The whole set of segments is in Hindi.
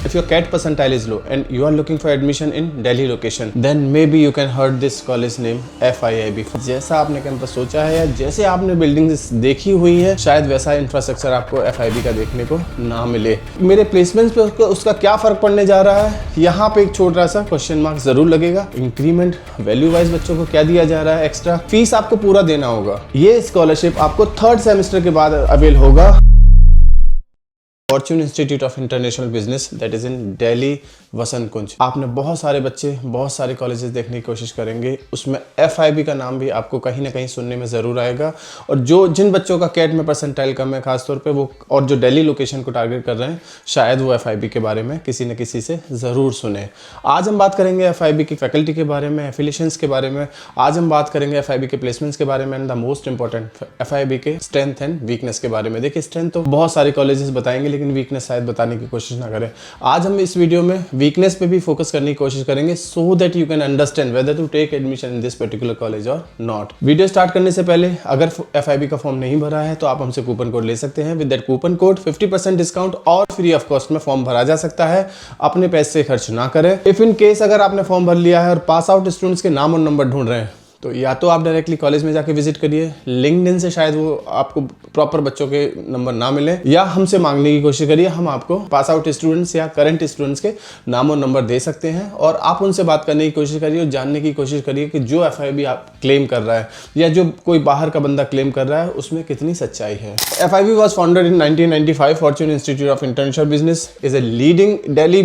If your CAT percentile is low and you are looking for admission in Delhi location, then maybe you can heard this college name FIIB. जैसा आपने कैंपस सोचा है या जैसे आपने बिल्डिंग्स देखी हुई है, शायद वैसा इंफ्रास्ट्रक्चर आपको FIIB का देखने को ना मिले। मेरे प्लेसमेंट्स पे उसका क्या फर्क पड़ने जा रहा है, यहाँ पे एक छोटा सा क्वेश्चन मार्क जरूर लगेगा। इंक्रीमेंट वैल्यू वाइज बच्चों को क्या दिया जा रहा है, एक्स्ट्रा फीस आपको पूरा देना होगा। ये स्कॉलरशिप आपको 3rd सेमेस्टर के बाद अवेल होगा। Fortune Institute of International Business that is in Delhi Vasant Kunj. आपने बहुत सारे बच्चे बहुत सारे कॉलेजेस देखने की कोशिश करेंगे, उसमें FIIB का नाम भी आपको कहीं ना कहीं सुनने में ज़रूर आएगा। और जिन बच्चों का कैट में परसेंटाइल कम है खासतौर पे वो, और जो दिल्ली लोकेशन को टारगेट कर रहे हैं, शायद वो FIIB के बारे में किसी न किसी से ज़रूर सुने। आज हम बात करेंगे FIIB की फैकल्टी के बारे में, एफिलिएशंस के बारे में। आज हम बात करेंगे FIIB के प्लेसमेंट्स के बारे में and the most important FIIB के स्ट्रेंथ एंड वीकनेस के बारे में। देखिए, स्ट्रेंथ तो बहुत सारे कॉलेजेस बताएंगे लेकिन वीकनेस शायद बताने की कोशिश ना करें। आज हम इस वीडियो में वीकनेस पे भी फोकस करने की कोशिश करेंगे, so that you can understand whether to take admission in this particular college और नॉट। वीडियो स्टार्ट करने से पहले अगर FIIB का फॉर्म नहीं भरा है तो आप हमसे कूपन कोड ले सकते हैं। With that coupon code 50% discount और फ्री ऑफ कॉस्ट में फॉर्म भरा जा सकता है। अपने पैसे खर्च ना करें। इफ इन केस अगर आपने फॉर्म भर लिया है और पास आउट स्टूडेंट्स के नाम और नंबर ढूंढ रहे हैं तो या तो आप डायरेक्टली कॉलेज में जाके विजिट करिए, लिंक्डइन से शायद वो आपको प्रॉपर बच्चों के नंबर ना मिले, या हमसे मांगने की कोशिश करिए। हम आपको पास आउट स्टूडेंट्स या करंट स्टूडेंट्स के नाम और नंबर दे सकते हैं और आप उनसे बात करने की कोशिश करिए और जानने की कोशिश करिए कि जो FIIB आप क्लेम कर रहा है या जो कोई बाहर का बंदा क्लेम कर रहा है उसमें कितनी सच्चाई है। FIIB was founded in 1995। Fortune Institute of International business is a leading Delhi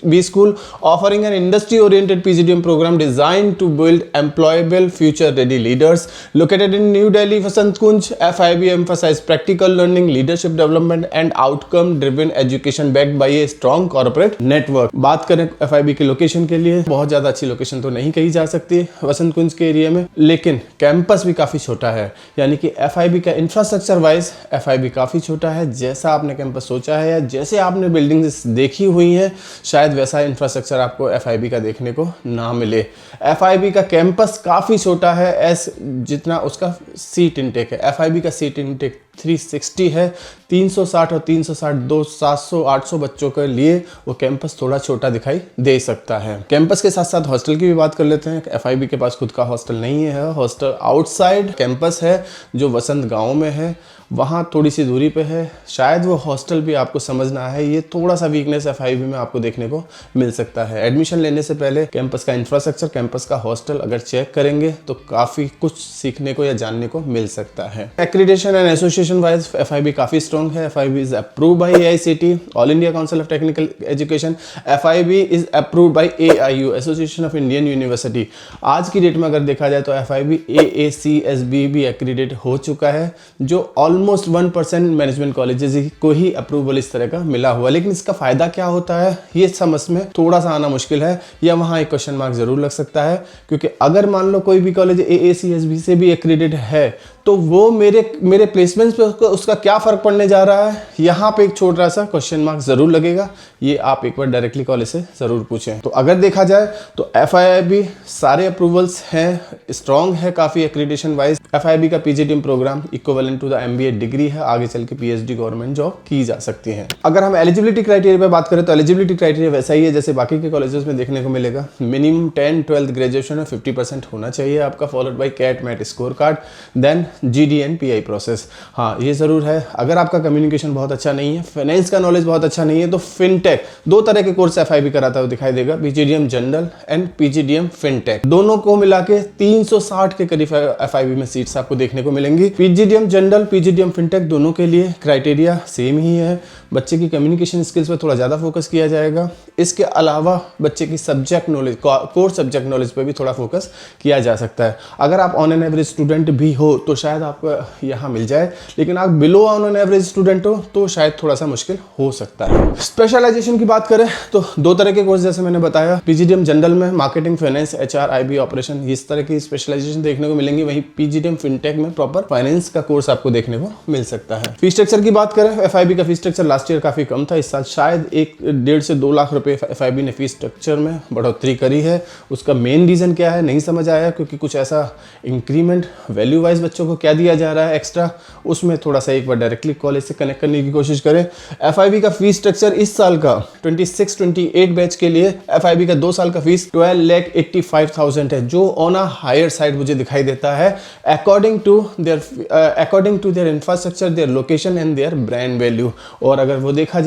B school offering an industry oriented PGDM program designed to build employable future ready leaders. Located in New Delhi Vasant Kunj, FIIB emphasizes practical learning, leadership development and outcome driven education backed by a strong corporate network। बात करें FIIB की लोकेशन के लिए, बहुत ज्यादा अच्छी लोकेशन तो नहीं कही जा सकती वसंत कुंज के एरिया में, लेकिन कैंपस भी काफी छोटा है। यानी कि FIIB का इंफ्रास्ट्रक्चर वाइज FIIB काफी छोटा है। जैसा आपने कैंपस सोचा है या जैसे आपने बिल्डिंग्स देखी हुई है, शायद वैसा इंफ्रास्ट्रक्चर आपको FIIB का देखने को ना मिले। FIIB का कैंपस काफी छोटा है जितना उसका सीट इनटेक है। FIIB का सीट इनटेक 360 है। 360 और 360 700 800 बच्चों के लिए वो कैंपस थोड़ा छोटा दिखाई दे सकता है। कैंपस के साथ साथ हॉस्टल की भी बात कर लेते हैं। FIIB के पास खुद का हॉस्टल नहीं है, हॉस्टल आउटसाइड कैंपस है जो वसंत गांव में है, वहाँ थोड़ी सी दूरी पे है। शायद वो हॉस्टल भी आपको समझना है, ये थोड़ा सा वीकनेस FIIB में आपको देखने को मिल सकता है। एडमिशन लेने से पहले कैंपस का इंफ्रास्ट्रक्चर, कैंपस का हॉस्टल अगर चेक करेंगे तो काफ़ी कुछ सीखने को या जानने को मिल सकता है। Accreditation and association wise FIIB काफ़ी स्ट्रॉन्ग है। FIIB is approve by AICTE, all India council of technical education. FIIB is approve by AIU, association of Indian university. आज की डेट में अगर देखा जाए तो FIIB AACSB भी एक्रीडेट हो चुका है, जो ऑलमोस्ट 1% मैनेजमेंट कॉलेजेस को ही अप्रूवल इस तरह का मिला हुआ। लेकिन इसका फायदा क्या होता है ये समझ में थोड़ा सा आना मुश्किल है, या वहाँ एक क्वेश्चन मार्क जरूर लग सकता है। क्योंकि अगर मान लो कोई भी कॉलेज AACSB से भी एक्रीडेट है तो वो मेरे प्लेसमेंट्स पे उसका क्या फर्क पड़ने जा रहा है, यहाँ पे एक छोटा सा क्वेश्चन मार्क जरूर लगेगा। ये आप एक बार डायरेक्टली कॉलेज से जरूर पूछें। तो अगर देखा जाए तो FIIB सारे अप्रूवल्स हैं, स्ट्रॉन्ग है काफी एक्रीडिटेशन वाइज। FIIB का PGDM programme equivalent to the MBA degree है, आगे चल के PhD गवर्नमेंट जॉब की जा सकती है। अगर हम एलिजिबिलिटी क्राइटेरिया पे बात करें तो एलिजिबिलिटी क्राइटेरिया वैसा ही है जैसे बाकी के कॉलेजेस में देखने को मिलेगा। मिनिमम 10 12th ग्रेजुएशन में 50% होना चाहिए आपका, followed by CAT MAT score card, then GD and PI process. हाँ, ये जरूर है अगर आपका कम्युनिकेशन बहुत अच्छा नहीं है, फाइनेंस का नॉलेज बहुत अच्छा नहीं है, तो फिनटेक 2 तरह के कोर्स FIIB कराता हुआ दिखाई देगा, PGDM general and PGDM fintech. दोनों को मिला के 360 के करीब FIIB में सीट्स आपको देखने को मिलेंगी। PGDM जनरल, PGDM फिनटेक दोनों के लिए क्राइटेरिया सेम ही है। बच्चे की कम्युनिकेशन स्किल्स पर थोड़ा ज़्यादा फोकस किया जाएगा। इसके अलावा बच्चे की subject knowledge, core subject knowledge पर भी थोड़ा फोकस किया जा सकता है। अगर आप ऑन एन एवरेज स्टूडेंट भी हो तो शायद आपको यहाँ मिल जाए, लेकिन आप below on an average student हो तो शायद थोड़ा सा मुश्किल हो सकता है। स्पेशलाइजेशन की बात करें तो 2 तरह के कोर्स जैसे मैंने बताया, PGDM जनरल में marketing, finance, HR, IB operation, इस तरह की स्पेशलाइजेशन देखने को मिलेंगी। वहीं PGDM फिनटेक में प्रॉपर फाइनेंस का कोर्स आपको देखने को मिल सकता है। फी स्ट्रक्चर की बात करें, FIIB का फी स्ट्रक्चर लास्ट ईयर काफी कम था, इस साल शायद 1.5 से 2 लाख रुपए FIIB ने फी स्ट्रक्चर में बढ़ोतरी करी है। उसका मेन रीजन क्या है नहीं समझ आया, क्योंकि कुछ ऐसा इंक्रीमेंट वैल्यू वाइज बच्चों को को क्या दिया जा रहा है एक्स्ट्रा, उसमें थोड़ा सा एक बार डायरेक्टली कॉलेज से कनेक्ट करने की कोशिश करें। FIB का फीस स्ट्रक्चर इस साल का 26-28 बैच के लिए FIB का 2 साल का फीस 12,85,000 है, जो ऑन अ हायर साइड मुझे दिखाई देता है according to their infrastructure, their location and their brand value. और अगर वो देखा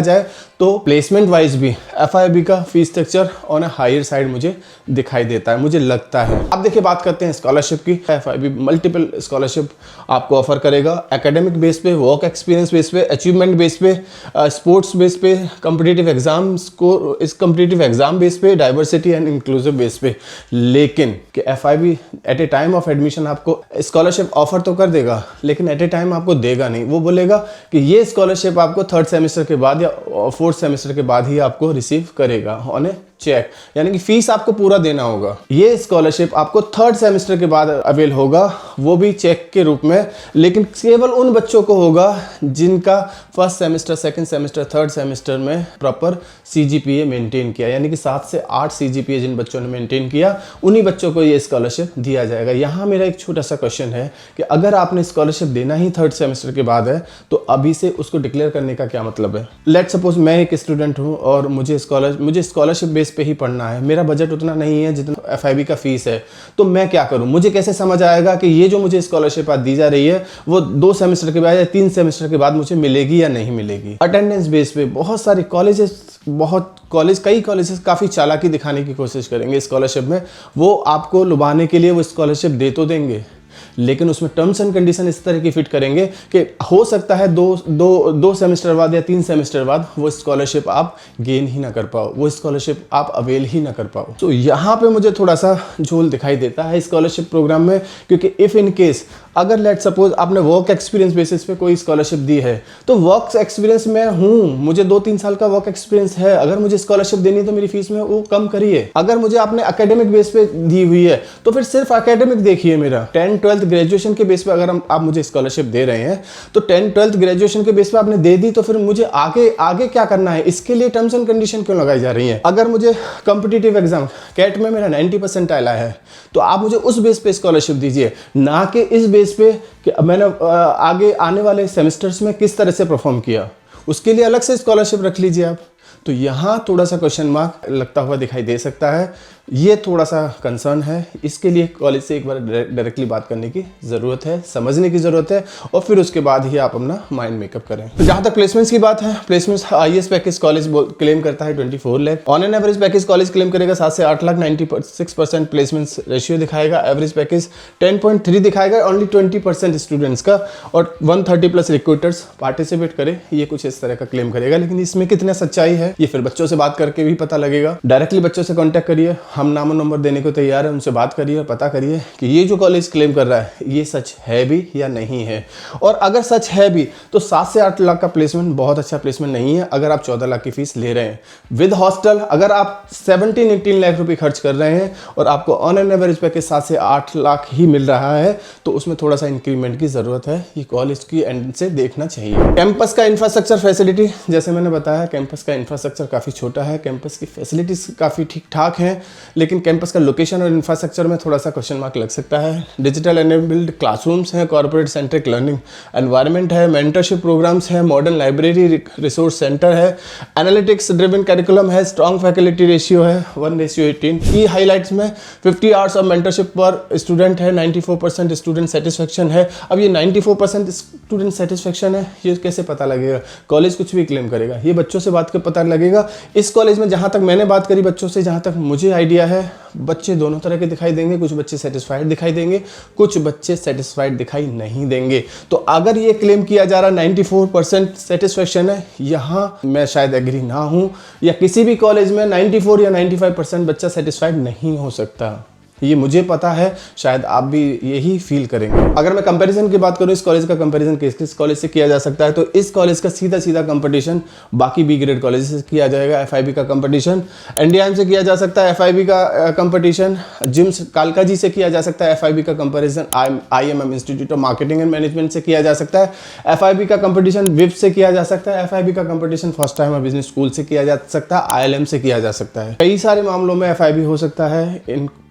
जाए तो प्लेसमेंट वाइज भी FIB का fees structure on a higher side मुझे दिखाई देता है, मुझे लगता है। अब देखिए बात करते हैं स्कॉलरशिप की। FIB मल्टीपल स्कॉलरशिप आपको ऑफर करेगा, एकेडमिक बेस पे, वर्क एक्सपीरियंस बेस पे, अचीवमेंट बेस पे, स्पोर्ट्स बेस पे, कॉम्पिटिटिव एग्जाम स्कोर, इस कॉम्पिटिटिव एग्जाम बेस पे, डाइवर्सिटी एंड इंक्लूसिव बेस पे। लेकिन कि FIB at a time of admission आपको स्कॉलरशिप ऑफर तो कर देगा, लेकिन एट ए टाइम आपको देगा नहीं। वो बोलेगा कि ये स्कॉलरशिप आपको 3rd सेमेस्टर के बाद या 4th सेमेस्टर के बाद ही आपको रिसीव करेगा ऑन ए चेक, यानी कि फीस आपको पूरा देना होगा। ये स्कॉलरशिप आपको 3rd सेमेस्टर के बाद अवेल होगा, वो भी चेक के रूप में, लेकिन केवल उन बच्चों को होगा जिनका 1st semester, 2nd semester, 3rd semester में प्रॉपर CGPA मेंटेन किया, यानी कि 7 से 8 CGPA जिन बच्चों ने मेंटेन किया, उन्हीं बच्चों को ये स्कॉलरशिप दिया जाएगा। यहाँ मेरा एक छोटा सा क्वेश्चन है कि अगर आपने स्कॉलरशिप देना ही 3rd सेमेस्टर के बाद है, तो अभी से उसको डिक्लेयर करने का क्या मतलब है? लेट सपोज मैं एक स्टूडेंट हूँ और मुझे स्कॉलरशिप बेस पे ही पढ़ना है, मेरा बजट उतना नहीं है जितना FIB का फीस है, तो मैं क्या करूं? मुझे कैसे समझ आएगा कि ये जो मुझे स्कॉलरशिप आज दी जा रही है वो 2 सेमेस्टर के बाद या 3 सेमेस्टर के बाद मुझे मिलेगी या नहीं मिलेगी? अटेंडेंस बेस पे बहुत सारी कई कॉलेजेस काफ़ी चालाकी दिखाने की कोशिश करेंगे स्कॉलरशिप में। वो आपको लुभाने के लिए वो स्कॉलरशिप दे तो देंगे, लेकिन उसमें टर्म्स एंड कंडीशन इस तरह की फिट करेंगे कि हो सकता है दो सेमेस्टर बाद या 3 सेमेस्टर बाद वो स्कॉलरशिप आप गेन ही ना कर पाओ, वो स्कॉलरशिप आप अवेल ही ना कर पाओ। तो यहाँ पे मुझे थोड़ा सा झोल दिखाई देता है स्कॉलरशिप प्रोग्राम में, क्योंकि इफ़ इन केस अगर लेट सपोज आपने वर्क एक्सपीरियंस बेसिस पे कोई स्कॉलरशिप दी है, तो वर्क एक्सपीरियंस में हूँ, मुझे 2-3 साल का वर्क एक्सपीरियंस है, अगर मुझे स्कॉलरशिप देनी है तो मेरी फीस में वो कम करिए। अगर मुझे आपने एकेडमिक बेस पे दी हुई है तो फिर सिर्फ एकेडमिक देखिए मेरा 10th 12th ग्रेजुएशन के बेस पे अगर आप मुझे स्कॉलरशिप दे रहे हैं तो 10th 12th ग्रेजुएशन के बेस पे आपने दे दी, तो फिर मुझे आगे क्या करना है, इसके लिए टर्म्स एंड कंडीशन क्यों लगाई जा रही है? अगर मुझे कॉम्पिटिटिव एग्जाम कैट में मेरा 90% आया है तो आप मुझे उस बेस पे स्कॉलरशिप दीजिए, ना कि इस बेस पे कि मैंने आगे आने वाले सेमेस्टर्स में किस तरह से परफॉर्म किया, उसके लिए अलग से स्कॉलरशिप रख लीजिए आप। तो यहाँ थोड़ा सा क्वेश्चन मार्क लगता हुआ दिखाई दे सकता है, ये थोड़ा सा कंसर्न है। इसके लिए कॉलेज से एक बार डायरेक्टली बात करने की ज़रूरत है, समझने की ज़रूरत है, और फिर उसके बाद ही आप अपना माइंड मेकअप करें। तो जहाँ तक प्लेसमेंट्स की बात है, placements IAS package college claim करता है 24 lakh, on an average package college claim करेगा 7 से 8 लाख, 96% प्लेसमेंट्स रेशियो दिखाएगा, एवरेज पैकेज 10.3 दिखाएगा ओनली 20% स्टूडेंट्स का, और 130+ रिक्रूटर्स पार्टिसिपेट करे, ये कुछ इस तरह का क्लेम करेगा। लेकिन इसमें कितना सच्चाई है ये फिर बच्चों से बात करके भी पता लगेगा। डायरेक्टली बच्चों से कॉन्टैक्ट करिए, हम नाम और नंबर देने को तैयार है, उनसे बात करिए और पता करिए कि ये जो कॉलेज क्लेम कर रहा है ये सच है भी या नहीं है। और अगर सच है भी तो 7 से 8 लाख का प्लेसमेंट बहुत अच्छा प्लेसमेंट नहीं है अगर आप 14 लाख की फीस ले रहे हैं विद हॉस्टल। अगर आप 17-18 लाख रुपए खर्च कर रहे हैं और आपको ऑन एन एवरेज पैकेज 7 से 8 लाख ही मिल रहा है, तो उसमें थोड़ा सा इंक्रीमेंट की जरूरत है, ये कॉलेज की एंड से देखना चाहिए। कैंपस का इंफ्रास्ट्रक्चर फैसिलिटी, जैसे मैंने बताया कैंपस का इंफ्रास्ट्रक्चर काफ़ी छोटा है, कैंपस की फैसिलिटीज काफ़ी ठीक ठाक हैं, लेकिन कैंपस का लोकेशन और इंफ्रास्ट्रक्चर में थोड़ा सा क्वेश्चन मार्क लग सकता है। डिजिटल एनेबल्ड क्लासरूम्स हैं, कॉर्पोरेट सेंट्रिक लर्निंग एनवायरनमेंट है, मेंटरशिप प्रोग्राम्स हैं, मॉडर्न लाइब्रेरी रिसोर्स सेंटर है, एनालिटिक्स ड्रिवन करिकुलम है, स्ट्रॉन्ग फैकल्टी रेशियो है 1:18। की हाईलाइट्स में 50 आवर्स ऑफ मेंटरशिप पर स्टूडेंट है, 94% स्टूडेंट सेटिस्फेक्शन है। अब ये 94% स्टूडेंट सेटिस्फेक्शन है, ये कैसे पता लगेगा? कॉलेज कुछ भी क्लेम करेगा, ये बच्चों से बात कर पता लगेगा। इस कॉलेज में जहाँ तक मैंने बात करी बच्चों से, जहाँ तक मुझे आइडिया है, बच्चे दोनों तरह के दिखाई देंगे, कुछ बच्चे सेटिस्फाइड दिखाई देंगे, कुछ बच्चे सेटिस्फाइड दिखाई नहीं देंगे। तो अगर ये क्लेम किया जा रहा 94% सेटिस्फेक्शन है, यहाँ मैं शायद एग्री ना हूँ, या किसी भी कॉलेज में 94 या 95% बच्चा सेटिस्फाइड नहीं हो सकता, ये मुझे पता है, शायद आप भी यही फील करेंगे। अगर मैं कंपैरिजन की बात करूँ, इस कॉलेज का कंपैरिजन किस कॉलेज से किया जा सकता है, तो इस कॉलेज का सीधा कंपटीशन बाकी बी ग्रेड कॉलेज से किया जाएगा। FIB का कंपटीशन NDIM से किया जा सकता है, FIB का कंपटीशन जिम्स कालका जी से किया जा सकता है, FIB का comparison IMM institute of marketing and management से किया जा सकता है, FIB का कंपटीशन विप से किया जा सकता है, FIB का competition first time business school से किया जा सकता है, ILM से किया जा सकता है। कई सारे मामलों में FIB हो सकता है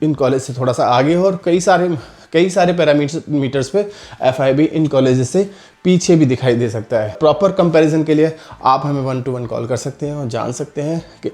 इन कॉलेज से थोड़ा सा आगे, और कई सारे कई सारे पैरामीटर्स पे FIB इन कॉलेजेस से पीछे भी दिखाई दे सकता है। प्रॉपर कंपैरिजन के लिए आप हमें 1-to-1 कॉल कर सकते हैं और जान सकते हैं कि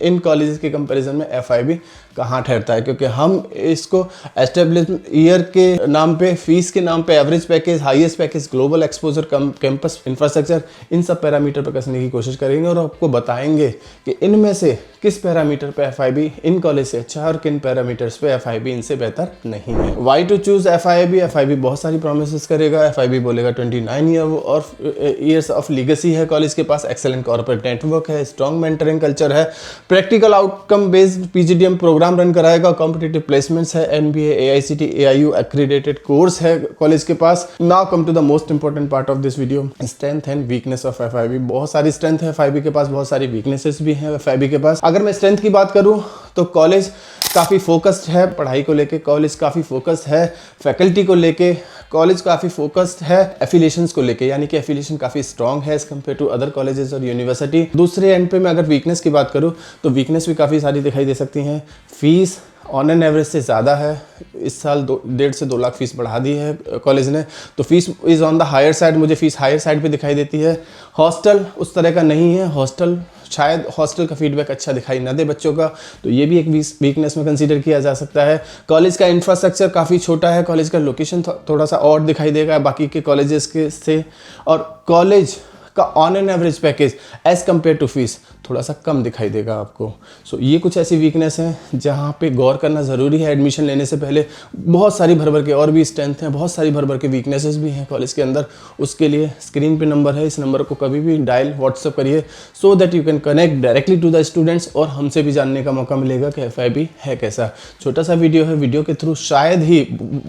इन कॉलेजेस के कंपैरिजन में FIB कहाँ ठहरता है, क्योंकि हम इसको एस्टेब्लिश ईयर के नाम पे, फीस के नाम पे, average package, highest package, global exposure, campus infrastructure, इन सब पैरामीटर पर कसने की कोशिश करेंगे और आपको बताएंगे कि इनमें से किस पैरामीटर पे FIB इन कॉलेज से अच्छा और किन पैरामीटर्स पे FIB इनसे बेहतर नहीं है। वाई टू चूज FIB बहुत सारी प्रोमिस करेगा। FIB बोलेगा 29 ईयर्स ऑफ लीगेसी है कॉलेज के पास, एक्सेलेंट कॉर्पोरेट नेटवर्क है, स्ट्रॉन्ग मेंटरिंग कल्चर है, practical outcome based PGDM programme run कराएगा, कॉम्पिटिटिव प्लेसमेंट्स है, NBA, AICTE, AIU accredited course है कॉलेज के पास। Now come to the most important part of this video, strength and weakness of FIB। बहुत सारी स्ट्रेंथ है FIB के पास, बहुत सारी वीकनेसेस भी हैं FIB के पास। अगर मैं स्ट्रेंथ की बात करूं तो कॉलेज काफ़ी फोकस्ड है पढ़ाई को लेके, कॉलेज काफ़ी फोकस्ड है फैकल्टी को लेके, कॉलेज काफ़ी फोकस्ड है एफिलिएशंस को लेके, यानी कि एफिलिएशन काफ़ी स्ट्रॉन्ग है as compare to other colleges और यूनिवर्सिटी। दूसरे एंड पे मैं अगर वीकनेस की बात करूँ तो वीकनेस भी काफ़ी सारी दिखाई दे सकती हैं। फीस ऑन एन एवरेज से ज़्यादा है, इस साल 1.5 से 2 लाख फीस बढ़ा दी है कॉलेज ने, तो fees is on the higher side, मुझे फीस हायर साइड पे दिखाई देती है। हॉस्टल उस तरह का नहीं है, हॉस्टल शायद हॉस्टल का फीडबैक अच्छा दिखाई ना दे बच्चों का, तो ये भी एक वीकनेस में कंसीडर किया जा सकता है। कॉलेज का इंफ्रास्ट्रक्चर काफ़ी छोटा है, कॉलेज का लोकेशन थोड़ा सा और दिखाई देगा बाकी के कॉलेजेस के से, और कॉलेज का on an average package as compare to fees थोड़ा सा कम दिखाई देगा आपको। सो ये कुछ ऐसी वीकनेस हैं जहाँ पे गौर करना ज़रूरी है एडमिशन लेने से पहले। बहुत सारी भर के और भी स्ट्रेंथ हैं, बहुत सारी भर के वीकनेसेस भी हैं कॉलेज के अंदर। उसके लिए स्क्रीन पे नंबर है, इस नंबर को कभी भी डायल व्हाट्सअप करिए so that you can connect directly to the students, और हमसे भी जानने का मौका मिलेगा कि FIB है कैसा। छोटा सा वीडियो है, वीडियो के थ्रू शायद ही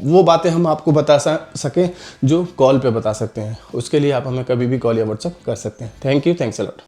वो बातें हम आपको बता सकें जो कॉल पर बता सकते हैं। उसके लिए आप हमें कभी भी कॉल या व्हाट्सअप कर सकते हैं। Thank you, thanks a lot.